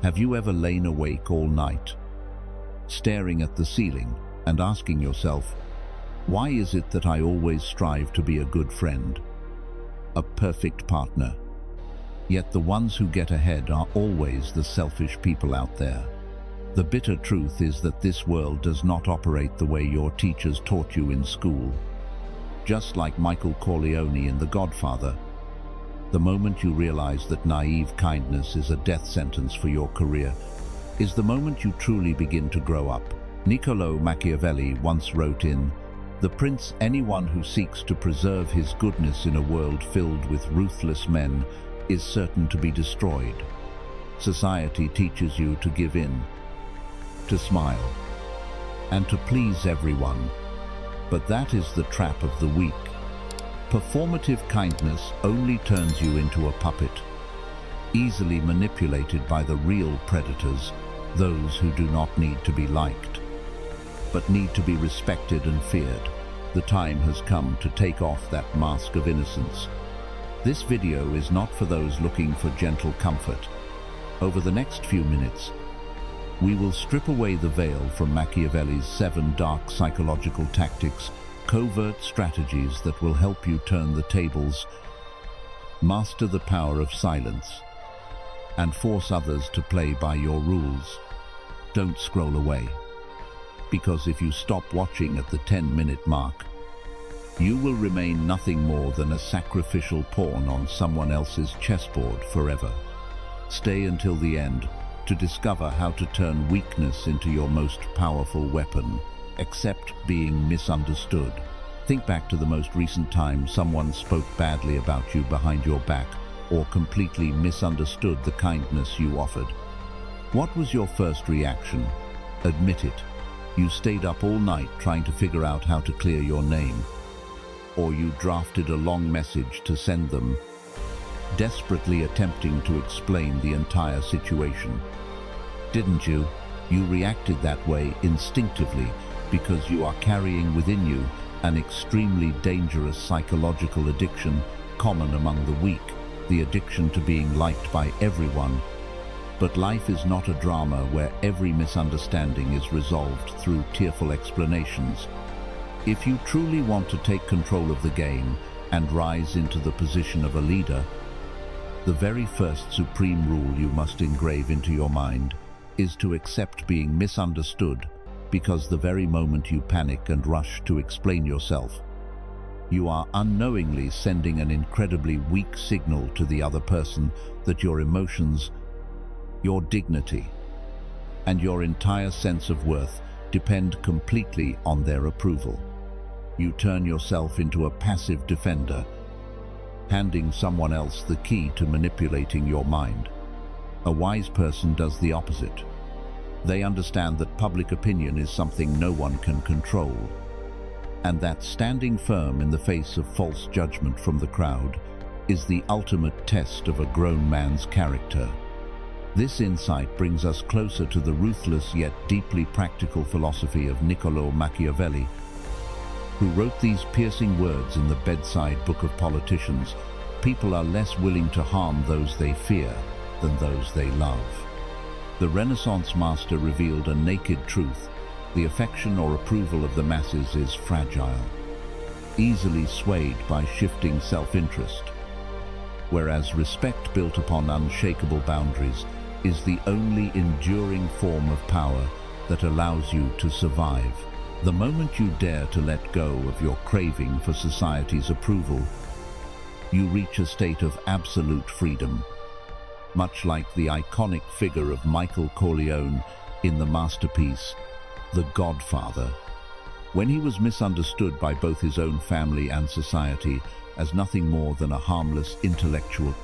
Have you ever lain awake all night, staring at the ceiling and asking yourself, why is it that I always strive to be a good friend, a perfect partner? Yet the ones who get ahead are always the selfish people out there. The bitter truth is that this world does not operate the way your teachers taught you in school. Just like Michael Corleone in The Godfather, the moment you realize that naive kindness is a death sentence for your career is the moment you truly begin to grow up. Niccolo Machiavelli once wrote in The Prince, anyone who seeks to preserve his goodness in a world filled with ruthless men is certain to be destroyed. Society teaches you to give in, to smile, and to please everyone. But that is the trap of the weak. Performative kindness only turns you into a puppet, easily manipulated by the real predators, those who do not need to be liked, but need to be respected and feared. The time has come to take off that mask of innocence. This video is not for those looking for gentle comfort. Over the next few minutes, we will strip away the veil from Machiavelli's 7 dark psychological tactics, covert strategies that will help you turn the tables, master the power of silence, and force others to play by your rules. Don't scroll away, because if you stop watching at the 10-minute mark, you will remain nothing more than a sacrificial pawn on someone else's chessboard forever. Stay until the end to discover how to turn weakness into your most powerful weapon. Accept being misunderstood. Think back to the most recent time someone spoke badly about you behind your back or completely misunderstood the kindness you offered. What was your first reaction? Admit it. You stayed up all night trying to figure out how to clear your name. Or you drafted a long message to send them, desperately attempting to explain the entire situation. Didn't you? You reacted that way instinctively because you are carrying within you an extremely dangerous psychological addiction common among the weak, the addiction to being liked by everyone. But life is not a drama where every misunderstanding is resolved through tearful explanations. If you truly want to take control of the game and rise into the position of a leader, the very first supreme rule you must engrave into your mind is to accept being misunderstood, because the very moment you panic and rush to explain yourself, you are unknowingly sending an incredibly weak signal to the other person that your emotions, your dignity, and your entire sense of worth depend completely on their approval. You turn yourself into a passive defender, handing someone else the key to manipulating your mind. A wise person does the opposite. They understand that public opinion is something no one can control, and that standing firm in the face of false judgment from the crowd is the ultimate test of a grown man's character. This insight brings us closer to the ruthless yet deeply practical philosophy of Niccolo Machiavelli, who wrote these piercing words in the bedside book of politicians: people are less willing to harm those they fear than those they love. The Renaissance master revealed a naked truth: the affection or approval of the masses is fragile, easily swayed by shifting self-interest, whereas respect built upon unshakable boundaries is the only enduring form of power that allows you to survive. The moment you dare to let go of your craving for society's approval, you reach a state of absolute freedom, much like the iconic figure of Michael Corleone in the masterpiece, The Godfather. When he was misunderstood by both his own family and society as nothing more than a harmless intellectual,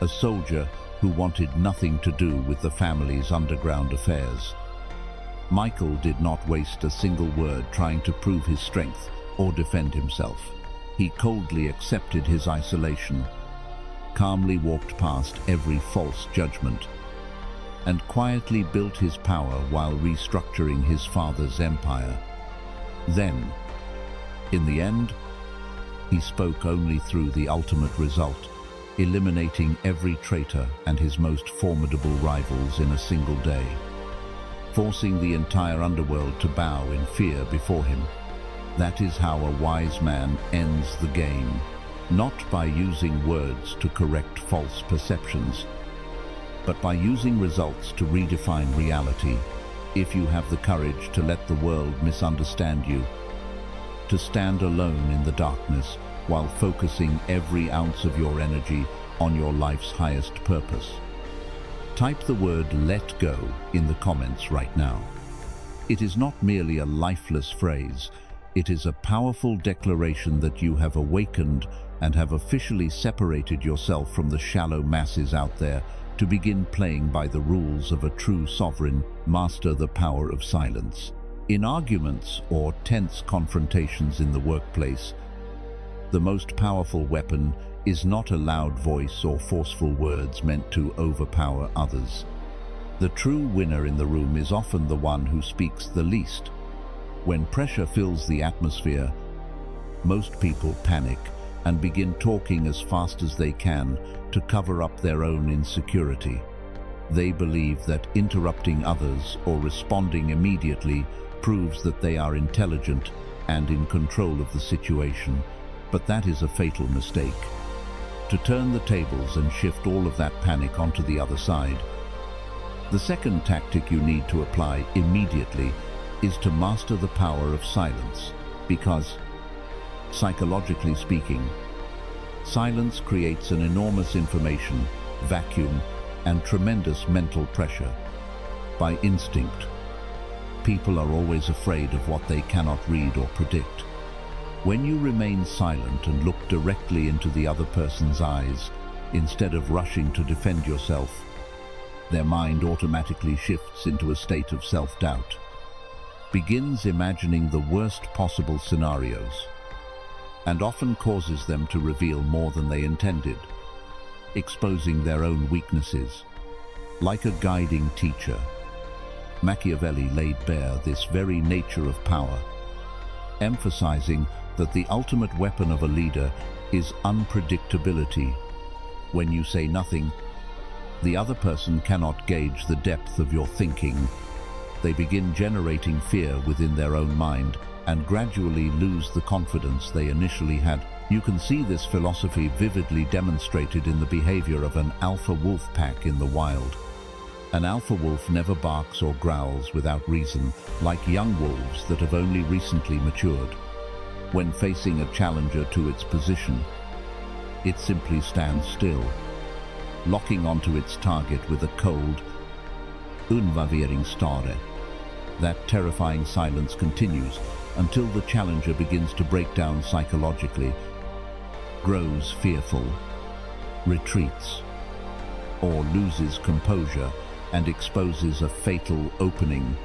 a soldier who wanted nothing to do with the family's underground affairs, Michael did not waste a single word trying to prove his strength or defend himself. He coldly accepted his isolation, calmly walked past every false judgment, and quietly built his power while restructuring his father's empire. Then, in the end, he spoke only through the ultimate result: eliminating every traitor and his most formidable rivals in a single day, forcing the entire underworld to bow in fear before him. That is how a wise man ends the game, not by using words to correct false perceptions, but by using results to redefine reality. If you have the courage to let the world misunderstand you, to stand alone in the darkness while focusing every ounce of your energy on your life's highest purpose. Type the word "let go" in the comments right now. It is not merely a lifeless phrase, it is a powerful declaration that you have awakened and have officially separated yourself from the shallow masses out there to begin playing by the rules of a true sovereign. Master the power of silence. In arguments or tense confrontations in the workplace, the most powerful weapon is not a loud voice or forceful words meant to overpower others. The true winner in the room is often the one who speaks the least. When pressure fills the atmosphere, most people panic and begin talking as fast as they can to cover up their own insecurity. They believe that interrupting others or responding immediately proves that they are intelligent and in control of the situation, but that is a fatal mistake. To turn the tables and shift all of that panic onto the other side, the second tactic you need to apply immediately is to master the power of silence, because, psychologically speaking, silence creates an enormous information vacuum and tremendous mental pressure. By instinct, people are always afraid of what they cannot read or predict. When you remain silent and look directly into the other person's eyes, instead of rushing to defend yourself, their mind automatically shifts into a state of self-doubt, begins imagining the worst possible scenarios, and often causes them to reveal more than they intended, exposing their own weaknesses. Like a guiding teacher, Machiavelli laid bare this very nature of power, emphasizing that the ultimate weapon of a leader is unpredictability. When you say nothing, the other person cannot gauge the depth of your thinking. They begin generating fear within their own mind and gradually lose the confidence they initially had. You can see this philosophy vividly demonstrated in the behavior of an alpha wolf pack in the wild. An alpha wolf never barks or growls without reason, like young wolves that have only recently matured. When facing a challenger to its position, it simply stands still, locking onto its target with a cold, unwavering stare. That terrifying silence continues until the challenger begins to break down psychologically, grows fearful, retreats, or loses composure and exposes a fatal opening,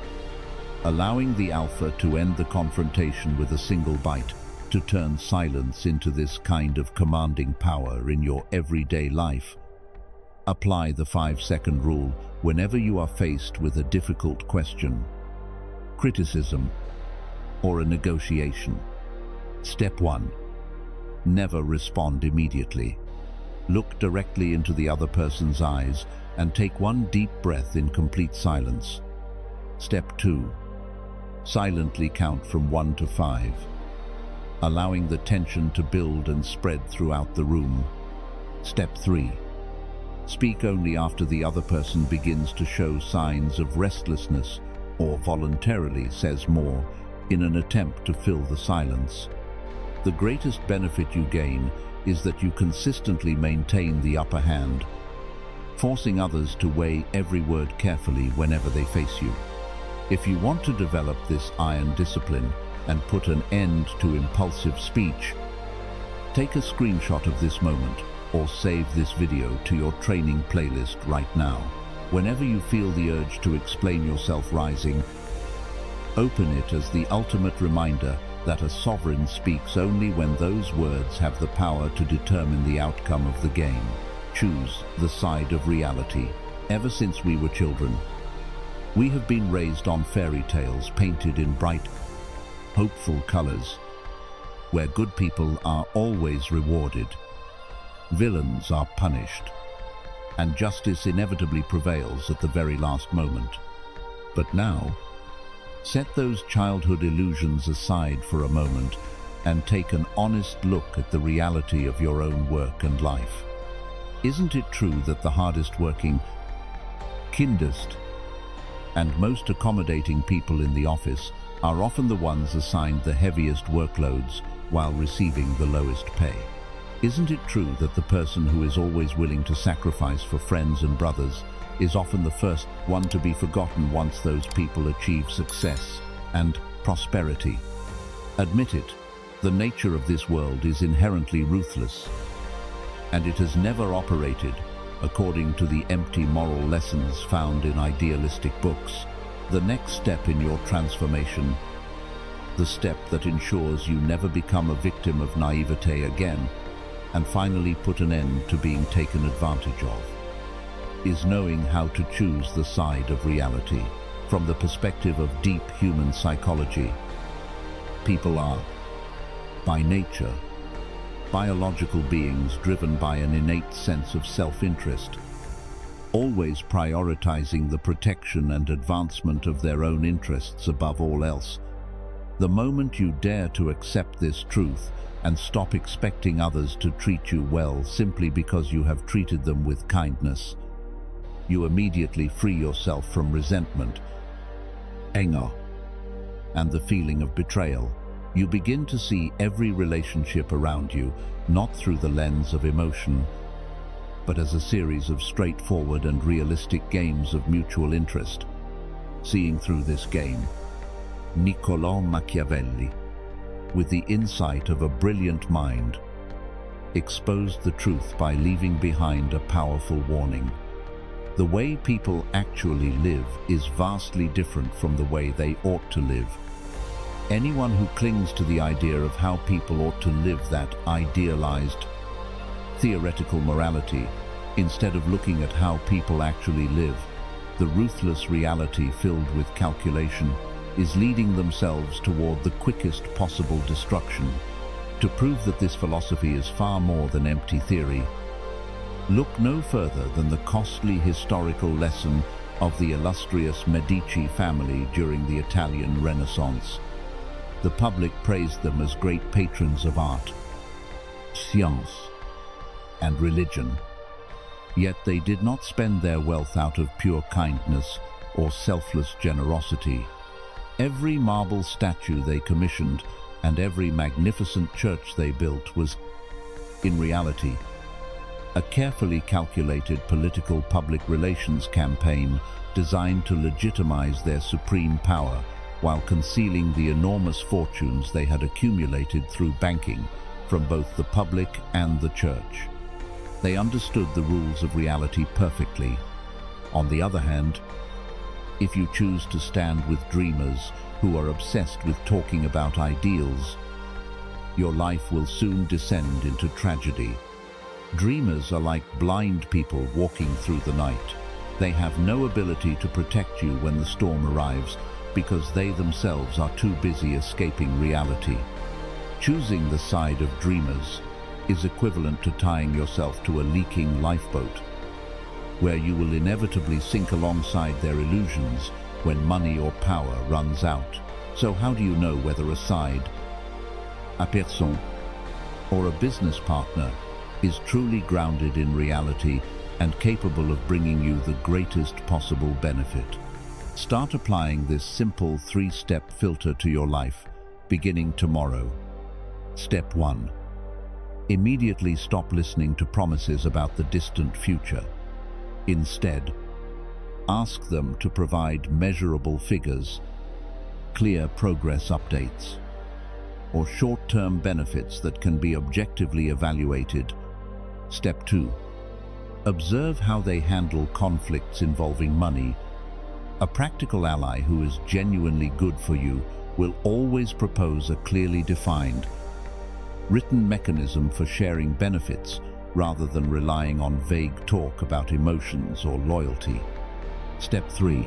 allowing the alpha to end the confrontation with a single bite. To turn silence into this kind of commanding power in your everyday life, apply the 5-second rule whenever you are faced with a difficult question, criticism, or a negotiation. Step 1. Never respond immediately. Look directly into the other person's eyes and take one deep breath in complete silence. Step 2. Silently count from 1 to 5, allowing the tension to build and spread throughout the room. Step 3. Speak only after the other person begins to show signs of restlessness or voluntarily says more in an attempt to fill the silence. The greatest benefit you gain is that you consistently maintain the upper hand, forcing others to weigh every word carefully whenever they face you. If you want to develop this iron discipline and put an end to impulsive speech, take a screenshot of this moment or save this video to your training playlist right now. Whenever you feel the urge to explain yourself rising, open it as the ultimate reminder that a sovereign speaks only when those words have the power to determine the outcome of the game. Choose the side of reality. Ever since we were children, we have been raised on fairy tales painted in bright, hopeful colors, where good people are always rewarded. Villains are punished, and justice inevitably prevails at the very last moment. But now, set those childhood illusions aside for a moment and take an honest look at the reality of your own work and life. Isn't it true that the hardest working, kindest, and most accommodating people in the office are often the ones assigned the heaviest workloads while receiving the lowest pay? Isn't it true that the person who is always willing to sacrifice for friends and brothers is often the first one to be forgotten once those people achieve success and prosperity? Admit it, the nature of this world is inherently ruthless, and it has never operated according to the empty moral lessons found in idealistic books. The next step in your transformation, the step that ensures you never become a victim of naivete again, and finally put an end to being taken advantage of, is knowing how to choose the side of reality. From the perspective of deep human psychology, people are, by nature, biological beings driven by an innate sense of self-interest, always prioritizing the protection and advancement of their own interests above all else. The moment you dare to accept this truth and stop expecting others to treat you well simply because you have treated them with kindness, you immediately free yourself from resentment, anger, and the feeling of betrayal. You begin to see every relationship around you not through the lens of emotion, but as a series of straightforward and realistic games of mutual interest. Seeing through this game, Machiavelli, with the insight of a brilliant mind, exposed the truth by leaving behind a powerful warning. The way people actually live is vastly different from the way they ought to live. Anyone who clings to the idea of how people ought to live that idealized, theoretical morality, instead of looking at how people actually live, the ruthless reality filled with calculation, is leading themselves toward the quickest possible destruction. To prove that this philosophy is far more than empty theory, look no further than the costly historical lesson of the illustrious Medici family during the Italian Renaissance. The public praised them as great patrons of art, science, and religion. Yet they did not spend their wealth out of pure kindness or selfless generosity. Every marble statue they commissioned and every magnificent church they built was, in reality, a carefully calculated political public relations campaign designed to legitimize their supreme power while concealing the enormous fortunes they had accumulated through banking from both the public and the church. They understood the rules of reality perfectly. On the other hand, if you choose to stand with dreamers who are obsessed with talking about ideals, your life will soon descend into tragedy. Dreamers are like blind people walking through the night. They have no ability to protect you when the storm arrives because they themselves are too busy escaping reality. Choosing the side of dreamers is equivalent to tying yourself to a leaking lifeboat, where you will inevitably sink alongside their illusions when money or power runs out. So how do you know whether a side, a person, or a business partner is truly grounded in reality and capable of bringing you the greatest possible benefit? Start applying this simple 3-step filter to your life, beginning tomorrow. Step 1. Immediately stop listening to promises about the distant future. Instead, ask them to provide measurable figures, clear progress updates, or short-term benefits that can be objectively evaluated. Step 2. Observe how they handle conflicts involving money. A practical ally who is genuinely good for you will always propose a clearly defined, written mechanism for sharing benefits rather than relying on vague talk about emotions or loyalty. Step 3.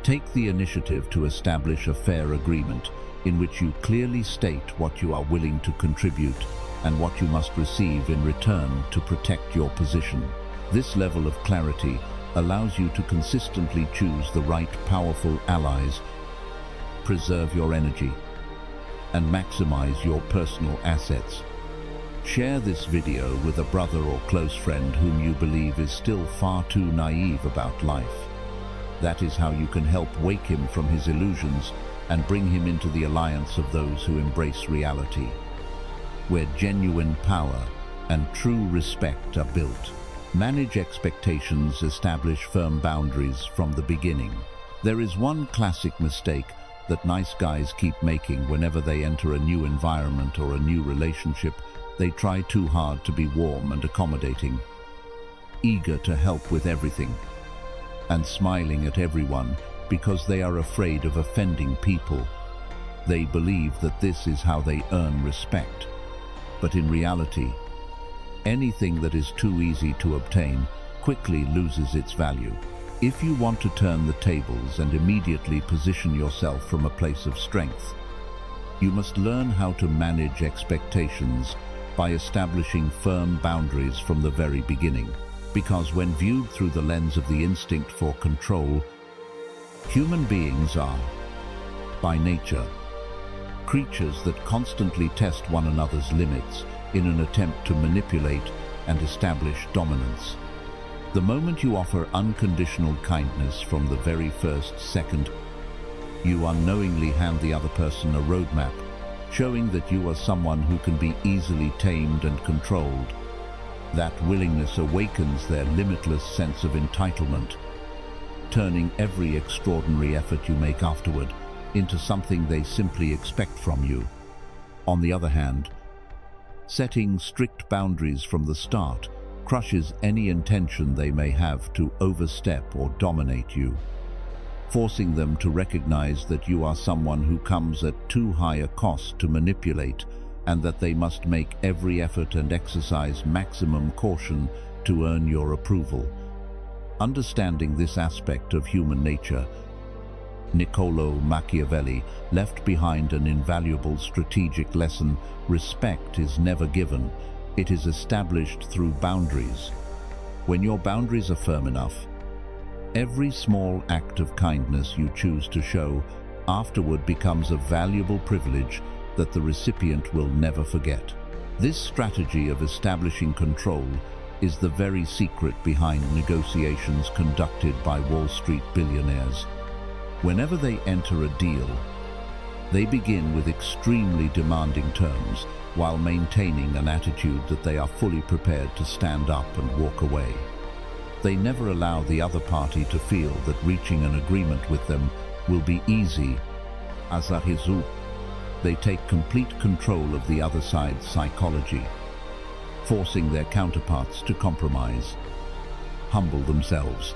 Take the initiative to establish a fair agreement in which you clearly state what you are willing to contribute and what you must receive in return to protect your position. This level of clarity allows you to consistently choose the right powerful allies, preserve your energy, and maximize your personal assets. Share this video with a brother or close friend whom you believe is still far too naive about life. That is how you can help wake him from his illusions and bring him into the alliance of those who embrace reality, where genuine power and true respect are built. Manage expectations, establish firm boundaries from the beginning. There is one classic mistake that nice guys keep making whenever they enter a new environment or a new relationship. They try too hard to be warm and accommodating, eager to help with everything, and smiling at everyone because they are afraid of offending people. They believe that this is how they earn respect. But in reality, anything that is too easy to obtain quickly loses its value. If you want to turn the tables and immediately position yourself from a place of strength, you must learn how to manage expectations by establishing firm boundaries from the very beginning. Because when viewed through the lens of the instinct for control, human beings are, by nature, creatures that constantly test one another's limits in an attempt to manipulate and establish dominance. The moment you offer unconditional kindness from the very first second, you unknowingly hand the other person a roadmap, showing that you are someone who can be easily tamed and controlled. That willingness awakens their limitless sense of entitlement, turning every extraordinary effort you make afterward into something they simply expect from you. On the other hand, setting strict boundaries from the start crushes any intention they may have to overstep or dominate you, forcing them to recognize that you are someone who comes at too high a cost to manipulate, and that they must make every effort and exercise maximum caution to earn your approval. Understanding this aspect of human nature, Niccolò Machiavelli left behind an invaluable strategic lesson: respect is never given, it is established through boundaries. When your boundaries are firm enough, every small act of kindness you choose to show afterward becomes a valuable privilege that the recipient will never forget. This strategy of establishing control is the very secret behind negotiations conducted by Wall Street billionaires. Whenever they enter a deal, they begin with extremely demanding terms while maintaining an attitude that they are fully prepared to stand up and walk away. They never allow the other party to feel that reaching an agreement with them will be easy. As a result, they take complete control of the other side's psychology, forcing their counterparts to compromise, humble themselves,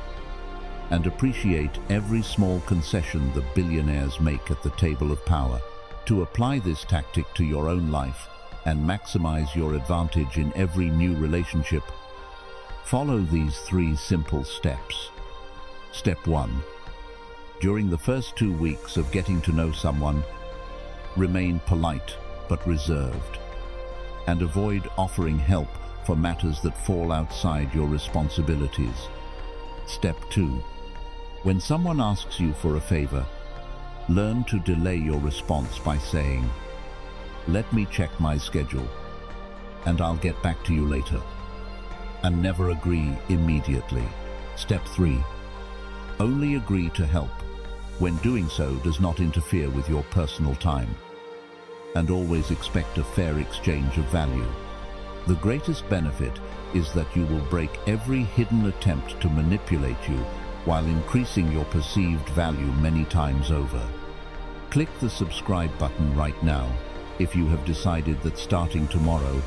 and appreciate every small concession the billionaires make at the table of power. To apply this tactic to your own life and maximize your advantage in every new relationship, follow these 3 simple steps. Step 1. During the first 2 weeks of getting to know someone, remain polite but reserved, and avoid offering help for matters that fall outside your responsibilities. Step 2. When someone asks you for a favor, learn to delay your response by saying, "Let me check my schedule, and I'll get back to you later," and never agree immediately. Step 3. Only agree to help when doing so does not interfere with your personal time, and always expect a fair exchange of value. The greatest benefit is that you will break every hidden attempt to manipulate you while increasing your perceived value many times over. Click the subscribe button right now if you have decided that starting tomorrow,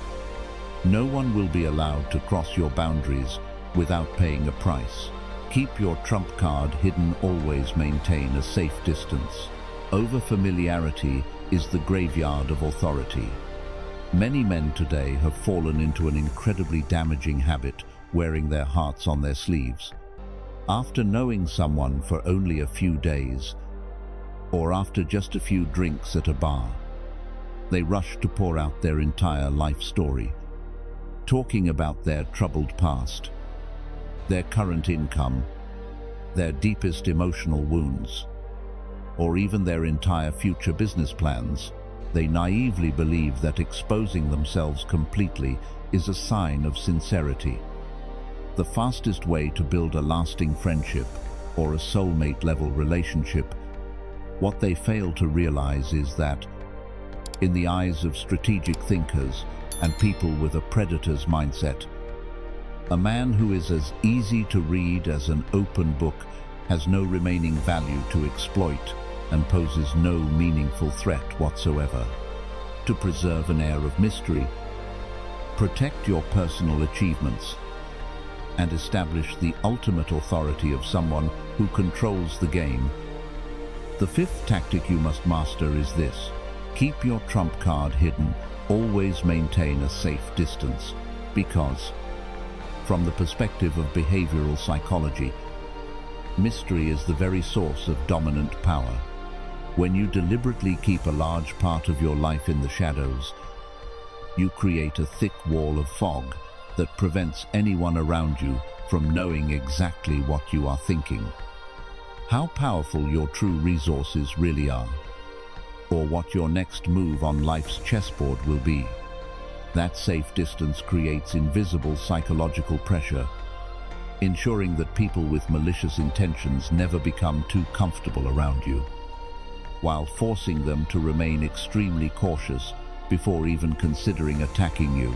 no one will be allowed to cross your boundaries without paying a price. Keep your trump card hidden, always maintain a safe distance. Over-familiarity is the graveyard of authority. Many men today have fallen into an incredibly damaging habit, wearing their hearts on their sleeves. After knowing someone for only a few days, or after just a few drinks at a bar, They rush to pour out their entire life story, talking about their troubled past, their current income, their deepest emotional wounds, or even their entire future business plans. They naively believe that exposing themselves completely is a sign of sincerity. The fastest way to build a lasting friendship or a soulmate-level relationship, what they fail to realize is that, in the eyes of strategic thinkers and people with a predator's mindset, a man who is as easy to read as an open book has no remaining value to exploit and poses no meaningful threat whatsoever. To preserve an air of mystery, protect your personal achievements, and establish the ultimate authority of someone who controls the game, the fifth tactic you must master is this: keep your trump card hidden. Always maintain a safe distance, because, from the perspective of behavioral psychology, mystery is the very source of dominant power. When you deliberately keep a large part of your life in the shadows, you create a thick wall of fog that prevents anyone around you from knowing exactly what you are thinking, how powerful your true resources really are, or what your next move on life's chessboard will be. That safe distance creates invisible psychological pressure, ensuring that people with malicious intentions never become too comfortable around you, while forcing them to remain extremely cautious before even considering attacking you,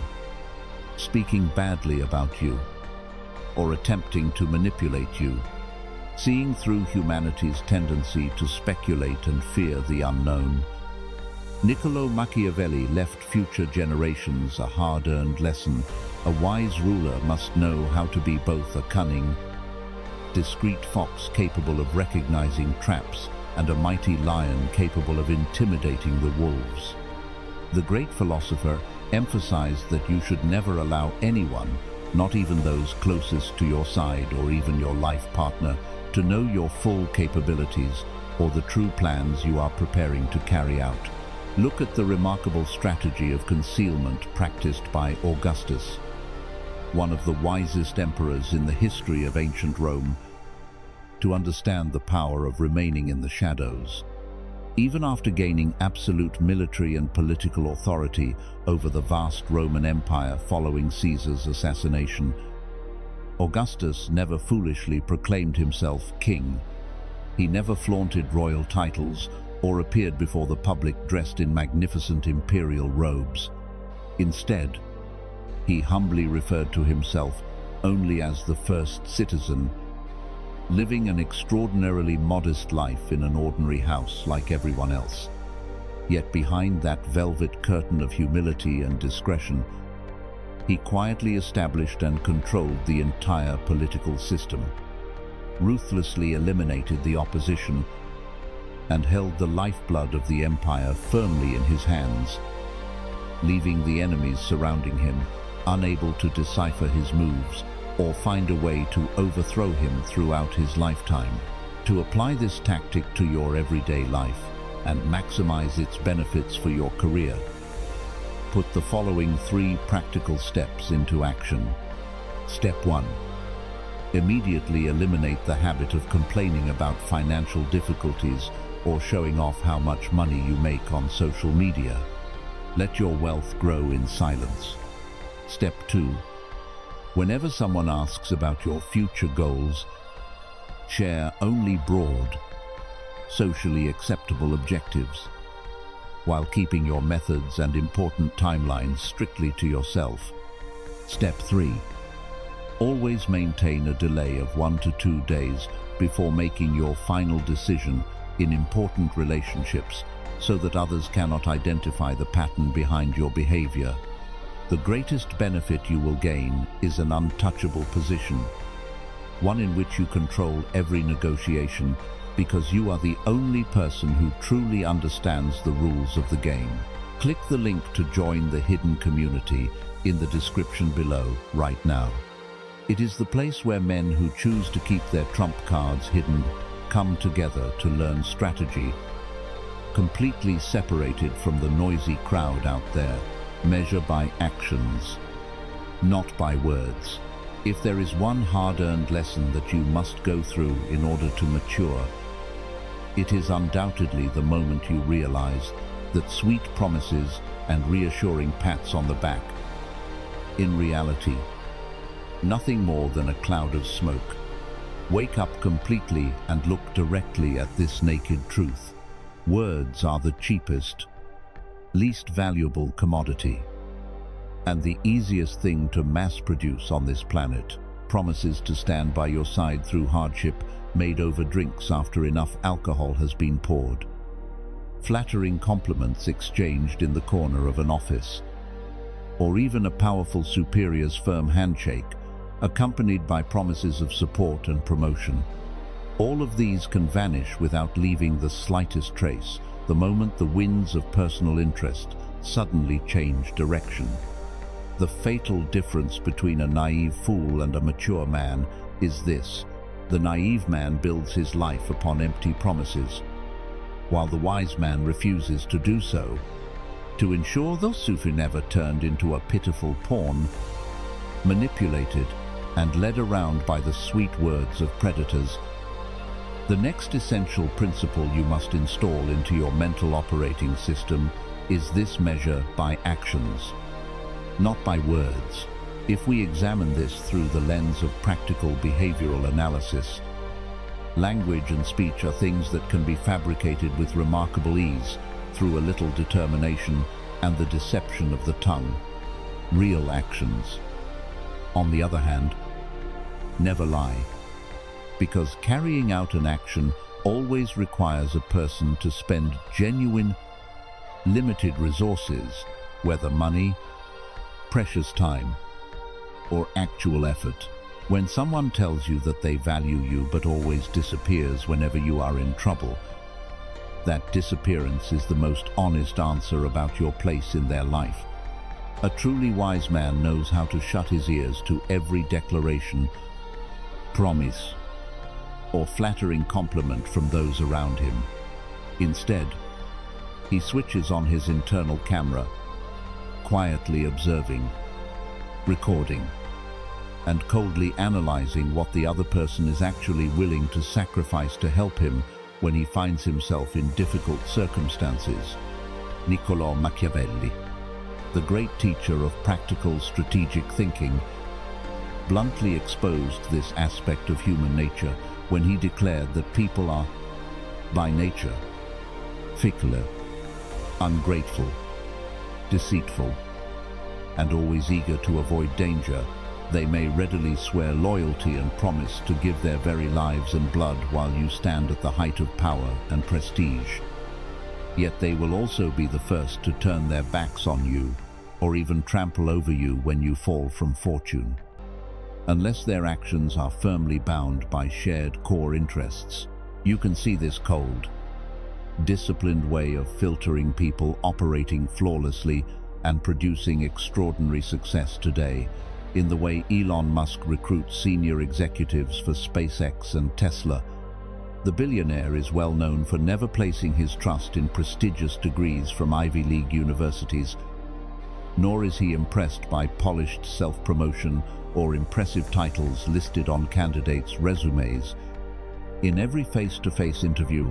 speaking badly about you, or attempting to manipulate you. Seeing through humanity's tendency to speculate and fear the unknown, Niccolo Machiavelli left future generations a hard-earned lesson. A wise ruler must know how to be both a cunning, discreet fox capable of recognizing traps and a mighty lion capable of intimidating the wolves. The great philosopher emphasized that you should never allow anyone, not even those closest to your side or even your life partner, to know your full capabilities or the true plans you are preparing to carry out. Look at the remarkable strategy of concealment practiced by Augustus, one of the wisest emperors in the history of ancient Rome, to understand the power of remaining in the shadows. Even after gaining absolute military and political authority over the vast Roman Empire following Caesar's assassination, Augustus never foolishly proclaimed himself king. He never flaunted royal titles or appeared before the public dressed in magnificent imperial robes. Instead, he humbly referred to himself only as the first citizen, living an extraordinarily modest life in an ordinary house like everyone else. Yet behind that velvet curtain of humility and discretion, he quietly established and controlled the entire political system, ruthlessly eliminated the opposition, and held the lifeblood of the empire firmly in his hands, leaving the enemies surrounding him unable to decipher his moves or find a way to overthrow him throughout his lifetime. To apply this tactic to your everyday life and maximize its benefits for your career, put the following 3 practical steps into action. Step 1. Immediately eliminate the habit of complaining about financial difficulties or showing off how much money you make on social media. Let your wealth grow in silence. Step 2. Whenever someone asks about your future goals, share only broad, socially acceptable objectives, while keeping your methods and important timelines strictly to yourself. Step 3. Always maintain a delay of 1 to 2 days before making your final decision in important relationships so that others cannot identify the pattern behind your behavior. The greatest benefit you will gain is an untouchable position, one in which you control every negotiation because you are the only person who truly understands the rules of the game. Click the link to join the hidden community in the description below right now. It is the place where men who choose to keep their trump cards hidden come together to learn strategy, completely separated from the noisy crowd out there. Measure by actions, not by words. If there is one hard-earned lesson that you must go through in order to mature, it is undoubtedly the moment you realize that sweet promises and reassuring pats on the back, in reality, nothing more than a cloud of smoke. Wake up completely and look directly at this naked truth. Words are the cheapest, least valuable commodity, and the easiest thing to mass produce on this planet. Promises to stand by your side through hardship, made over drinks after enough alcohol has been poured. Flattering compliments exchanged in the corner of an office, or even a powerful superior's firm handshake, accompanied by promises of support and promotion. All of these can vanish without leaving the slightest trace, the moment the winds of personal interest suddenly change direction. The fatal difference between a naive fool and a mature man is this: the naive man builds his life upon empty promises, while the wise man refuses to do so. To ensure those Sufi never turned into a pitiful pawn, manipulated and led around by the sweet words of predators. The next essential principle you must install into your mental operating system is this: measure by actions, not by words. If we examine this through the lens of practical behavioral analysis, language and speech are things that can be fabricated with remarkable ease through a little determination and the deception of the tongue. Real actions, on the other hand, never lie, because carrying out an action always requires a person to spend genuine, limited resources, whether money, precious time, or actual effort. When someone tells you that they value you but always disappears whenever you are in trouble, that disappearance is the most honest answer about your place in their life. A truly wise man knows how to shut his ears to every declaration, promise, or flattering compliment from those around him. Instead, he switches on his internal camera, quietly observing, recording, and coldly analyzing what the other person is actually willing to sacrifice to help him when he finds himself in difficult circumstances. Machiavelli, the great teacher of practical strategic thinking, bluntly exposed this aspect of human nature when he declared that people are, by nature, fickle, ungrateful, deceitful, and always eager to avoid danger. They may readily swear loyalty and promise to give their very lives and blood while you stand at the height of power and prestige. Yet they will also be the first to turn their backs on you, or even trample over you when you fall from fortune. Unless their actions are firmly bound by shared core interests, you can see this cold, disciplined way of filtering people operating flawlessly and producing extraordinary success today in the way Elon Musk recruits senior executives for SpaceX and Tesla. The billionaire is well known for never placing his trust in prestigious degrees from Ivy League universities, nor is he impressed by polished self-promotion or impressive titles listed on candidates' resumes. In every face-to-face interview,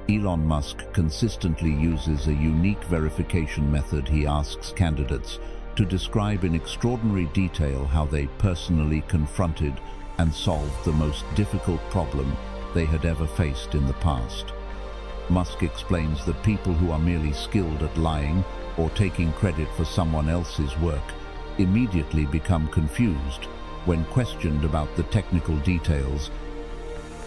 Elon Musk consistently uses a unique verification method. He asks candidates to describe in extraordinary detail how they personally confronted and solved the most difficult problem they had ever faced in the past. Musk explains that people who are merely skilled at lying or taking credit for someone else's work immediately become confused when questioned about the technical details,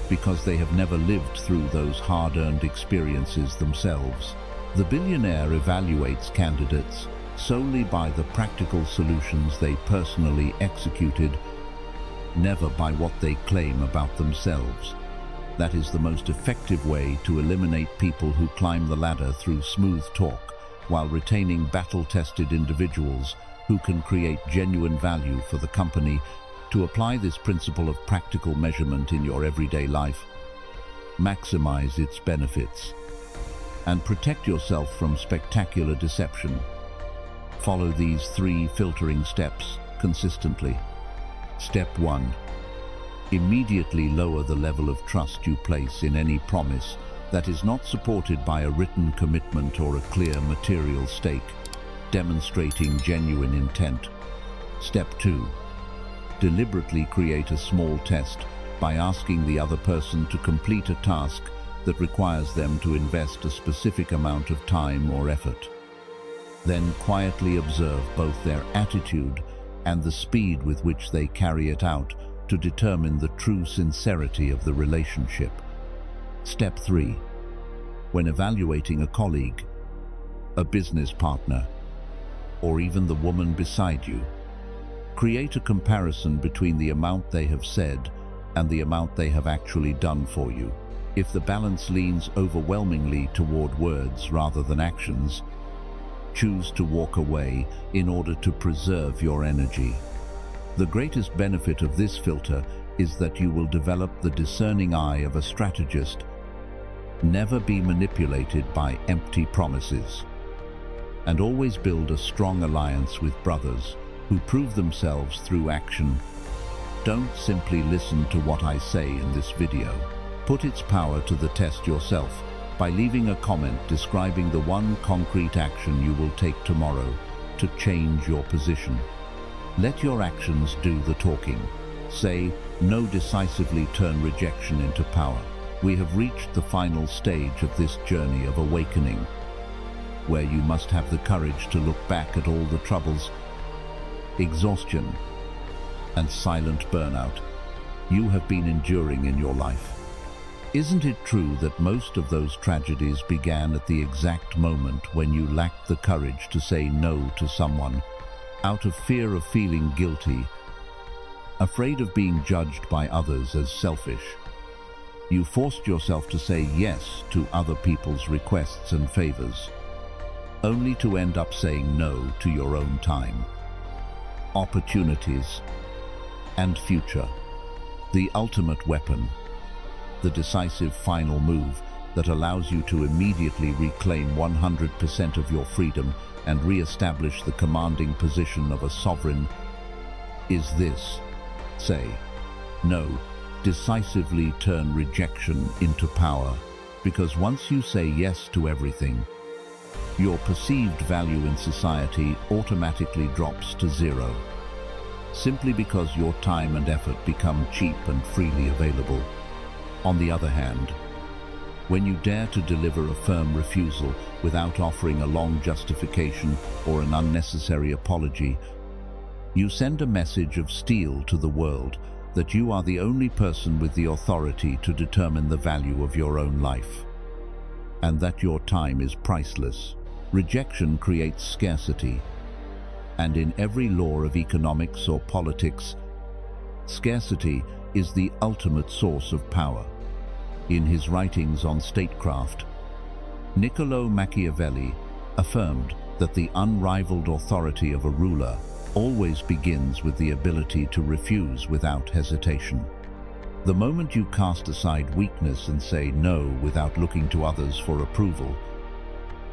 because they have never lived through those hard-earned experiences themselves. The billionaire evaluates candidates solely by the practical solutions they personally executed, never by what they claim about themselves. That is the most effective way to eliminate people who climb the ladder through smooth talk, while retaining battle-tested individuals who can create genuine value for the company. To apply this principle of practical measurement in your everyday life, maximize its benefits. and protect yourself from spectacular deception. Follow these 3 filtering steps consistently. Step 1. Immediately lower the level of trust you place in any promise that is not supported by a written commitment or a clear material stake, demonstrating genuine intent. Step 2. Deliberately create a small test by asking the other person to complete a task that requires them to invest a specific amount of time or effort. Then quietly observe both their attitude and the speed with which they carry it out to determine the true sincerity of the relationship. Step 3. When evaluating a colleague, a business partner, or even the woman beside you, create a comparison between the amount they have said and the amount they have actually done for you. If the balance leans overwhelmingly toward words rather than actions, choose to walk away in order to preserve your energy. The greatest benefit of this filter is that you will develop the discerning eye of a strategist. Never be manipulated by empty promises. And always build a strong alliance with brothers who prove themselves through action. Don't simply listen to what I say in this video. Put its power to the test yourself by leaving a comment describing the one concrete action you will take tomorrow to change your position. Let your actions do the talking. Say, no, decisively turn rejection into power. We have reached the final stage of this journey of awakening, where you must have the courage to look back at all the troubles, exhaustion, and silent burnout you have been enduring in your life. Isn't it true that most of those tragedies began at the exact moment when you lacked the courage to say no to someone, out of fear of feeling guilty, afraid of being judged by others as selfish? You forced yourself to say yes to other people's requests and favors, only to end up saying no to your own time, opportunities, and future. The ultimate weapon, the decisive final move that allows you to immediately reclaim 100% of your freedom and re-establish the commanding position of a sovereign, is this. Say, no, decisively turn rejection into power, because once you say yes to everything, your perceived value in society automatically drops to 0, simply because your time and effort become cheap and freely available. On the other hand, when you dare to deliver a firm refusal without offering a long justification or an unnecessary apology, you send a message of steel to the world that you are the only person with the authority to determine the value of your own life, and that your time is priceless. Rejection creates scarcity, and in every law of economics or politics, scarcity is the ultimate source of power. In his writings on statecraft, Niccolo Machiavelli affirmed that the unrivaled authority of a ruler always begins with the ability to refuse without hesitation. The moment you cast aside weakness and say no without looking to others for approval,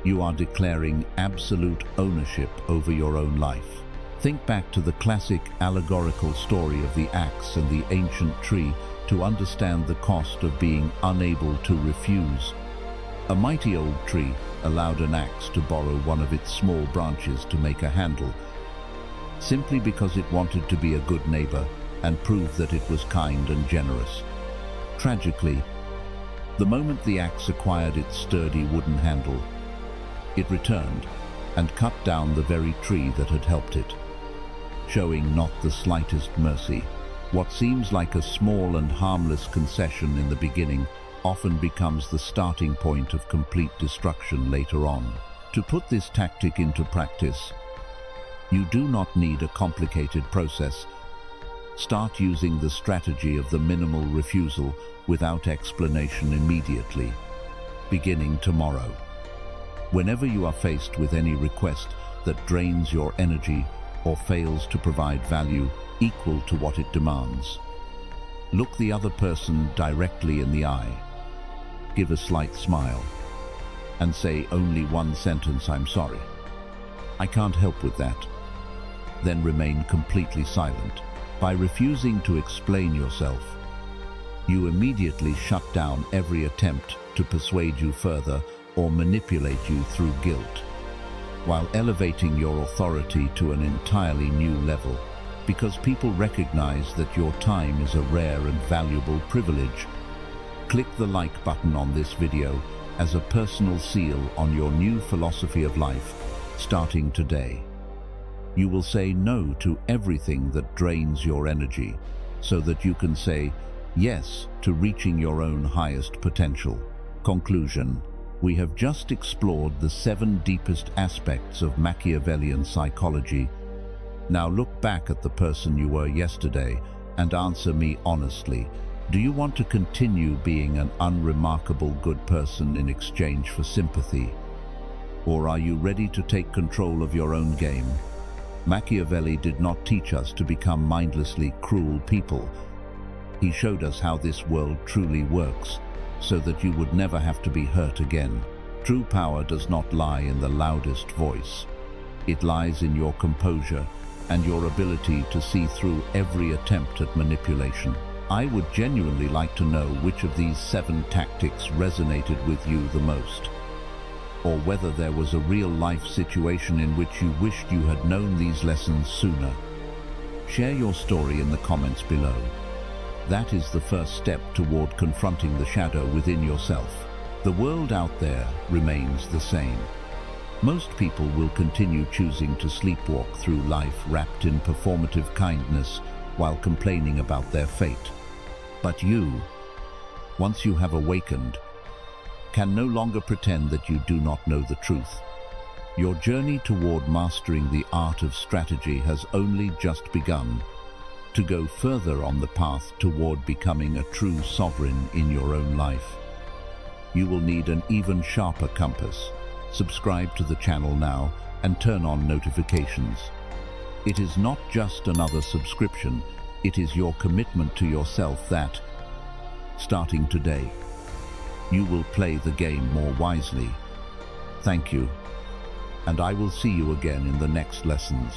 you are declaring absolute ownership over your own life. Think back to the classic allegorical story of the axe and the ancient tree to understand the cost of being unable to refuse. A mighty old tree allowed an axe to borrow one of its small branches to make a handle, simply because it wanted to be a good neighbor and prove that it was kind and generous. Tragically, the moment the axe acquired its sturdy wooden handle, it returned and cut down the very tree that had helped it, showing not the slightest mercy. What seems like a small and harmless concession in the beginning often becomes the starting point of complete destruction later on. To put this tactic into practice, you do not need a complicated process. Start using the strategy of the minimal refusal without explanation immediately, beginning tomorrow. Whenever you are faced with any request that drains your energy or fails to provide value equal to what it demands, look the other person directly in the eye, give a slight smile, and say only one sentence, "I'm sorry. I can't help with that." Then remain completely silent. By refusing to explain yourself, you immediately shut down every attempt to persuade you further or manipulate you through guilt, while elevating your authority to an entirely new level, because people recognize that your time is a rare and valuable privilege. Click the like button on this video as a personal seal on your new philosophy of life, starting today. You will say no to everything that drains your energy, so that you can say yes to reaching your own highest potential. Conclusion: we have just explored the 7 deepest aspects of Machiavellian psychology. Now look back at the person you were yesterday and answer me honestly. Do you want to continue being an unremarkable good person in exchange for sympathy? Or are you ready to take control of your own game? Machiavelli did not teach us to become mindlessly cruel people. He showed us how this world truly works, so that you would never have to be hurt again. True power does not lie in the loudest voice. It lies in your composure and your ability to see through every attempt at manipulation. I would genuinely like to know which of these 7 tactics resonated with you the most, or whether there was a real-life situation in which you wished you had known these lessons sooner. Share your story in the comments below. That is the first step toward confronting the shadow within yourself. The world out there remains the same. Most people will continue choosing to sleepwalk through life wrapped in performative kindness while complaining about their fate. But you, once you have awakened, can no longer pretend that you do not know the truth. Your journey toward mastering the art of strategy has only just begun. To go further on the path toward becoming a true sovereign in your own life, you will need an even sharper compass. Subscribe to the channel now and turn on notifications. It is not just another subscription, it is your commitment to yourself that, starting today, you will play the game more wisely. Thank you, and I will see you again in the next lessons.